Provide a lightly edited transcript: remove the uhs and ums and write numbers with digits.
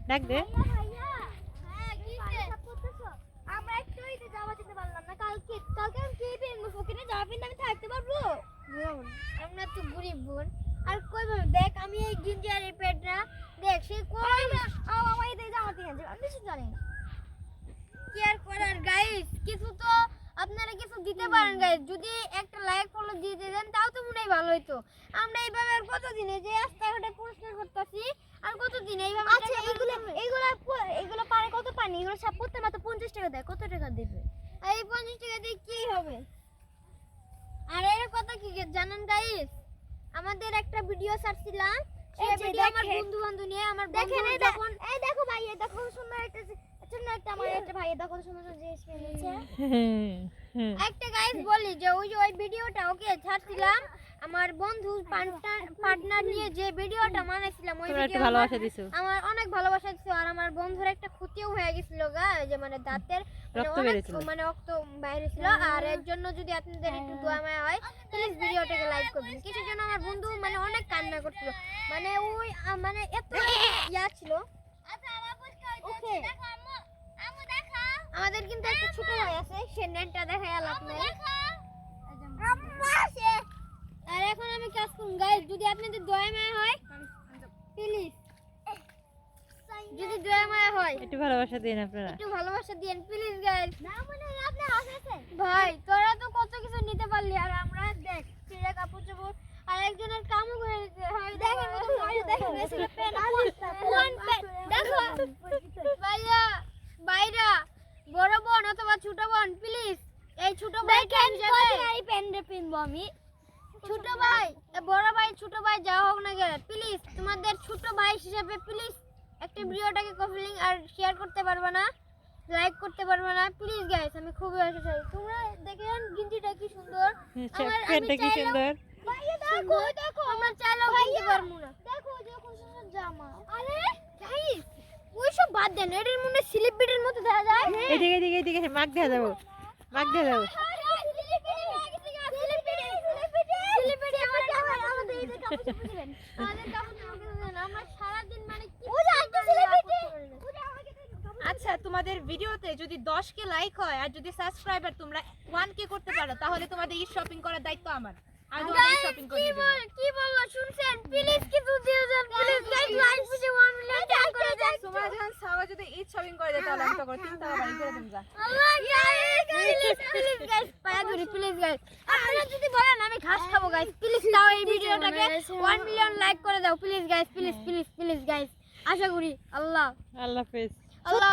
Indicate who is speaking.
Speaker 1: ডাক দে।
Speaker 2: আমরা একটু জামা কিনতে পারলাম না কালকে আমি কি কিনবো ফকিনে জামা কিনতে আমি থাকতে পারবো আমরা তো গরিব বোন আর কই দেখ আমি এই গিঞ্জি আর এই প্যান্টটা দেখ সে কই আমার এই জামা কিনে যাবে আমি কিছু জানি না কি আর করার গাইস কিছু তো আপনারা কিছু দিতে পারেন গাইস যদি একটা লাইক ফলো দিয়ে দেন তাও তো মনে হয় ভালো হইতো আমরা এইভাবে আর কতদিন এই যে রাস্তাঘাটে পরিষ্কার করতেছি আর কতদিন এইভাবে আচ্ছা এইগুলো পারে কত পানি এগুলো সব করতে মাত্র 50 টাকা দেয় কত টাকা দেবে আর এই 50 টাকা দিয়ে কি হবে আর এর কথা কি জানেন গাইস আমাদের একটা ভিডিও ছাড়ছিলাম সেই ভিডিও আমার বন্ধু বান্ধব নিয়ে আমার বন্ধু যখন এই দেখো ভাই এই দেখো সুন্দর একটা আমার একটা ভাই দেখো সুন্দর জিনিস কিনেছে একটা গাইস বলি যে ওই ভিডিওটা ওকে ছাড়ছিলাম আমার বন্ধু পার্টনার নিয়ে যে ভিডিওটা বানাইছিলাম ওই ভিডিও
Speaker 1: ভালোবাসা দিছো
Speaker 2: আমার অনেক ভালোবাসা দিছো আর আমার বন্ধুর একটা ক্ষতিও হয়ে গিয়েছিল গা যে মানে দাঁতের মানে রক্ত বাইরে ছিল আর এর জন্য যদি আপনাদের একটু দোয়া মায়া হয় প্লিজ ভিডিওটাকে লাইক করবেন কিছু জন আমার বন্ধু মানে অনেক কান্না করছিল মানে ওই মানে এত ইয়া ছিল আচ্ছা ওকে আমাদের কিন্তু একটা ছোট ভাই আছে সে নেটটা দেখায় লাভ নাই আর এখন আমি কাজ করব গাইস যদি আপনাদের দয়া মায়া হয় প্লিজ যদি দয়া মায়া হয়
Speaker 1: একটু ভালোবাসা দিন আপনারা
Speaker 2: একটু ভালোবাসা দিন প্লিজ গাইস না মানে আপনি হাসেছে ভাই তোরা তো কত কিছু নিতে পারলি আর আমরা দেখ চিড়া কাপড় চোপড় আর একজনের কামও করে দিতে হয় দেখেন কত ভালো দেখেন এসে পেন কোন পেন দেখো ভাইয়া ভাইরা বড় বোন অথবা ছোট বোন প্লিজ এই ছোট ভাইকে হিসেবে এই পেনটা কিনবো আমি ছোট ভাই বড় ভাই ছোট ভাই যা হোক না কেন প্লিজ তোমাদের ছোট ভাই হিসেবে প্লিজ একটা ভিডিওটাকে কপি লিংক আর শেয়ার করতে পারবে না লাইক করতে পারবে না প্লিজ গাইস আমি খুবই আশা চাই তোমরা দেখেন গিঞ্জিটা কি সুন্দর
Speaker 1: আমার পেনটা কি সুন্দর
Speaker 2: ভাই দেখো দেখো আমরা চাইলেও কিনতে পারবো না দেখো দেখো সুন্দর জামা আরে গাইস ওই সব বাদ দেন এর মধ্যে স্লিপ মতো দেখা যায়
Speaker 1: এদিকে মাগ দেয়া যাবো
Speaker 3: আচ্ছা তোমাদের ভিডিওতে যদি 10k লাইক হয় আর যদি সাবস্ক্রাইবার তোমরা 1k করতে পারো তাহলে তোমাদের ঈদ শপিং করার দায়িত্ব আমার আর তোমাদের শপিং করে দেব
Speaker 2: কি বললো শুনছেন প্লিজ কিছু দিয়ে যান please guys like video 1 million টাকা করে দেন
Speaker 3: তোমরা যখন সাবা যদি ঈদ শপিং করে দেয় তাহলে আমি তো করে 3 টাকা বাড়ি করে দেব যা
Speaker 2: আল্লাহ প্লিজ গাইস পায়া ধরি প্লিজ গাইস আপনারা যদি বলেন আমি ঘাস খাবো গাইস প্লিজ দাও এই ভিডিওটাকে 1 মিলিয়ন লাইক করে দাও প্লিজ গাইস প্লিজ গাইস আশা করি আল্লাহ
Speaker 1: হাফেজ
Speaker 2: আল্লাহ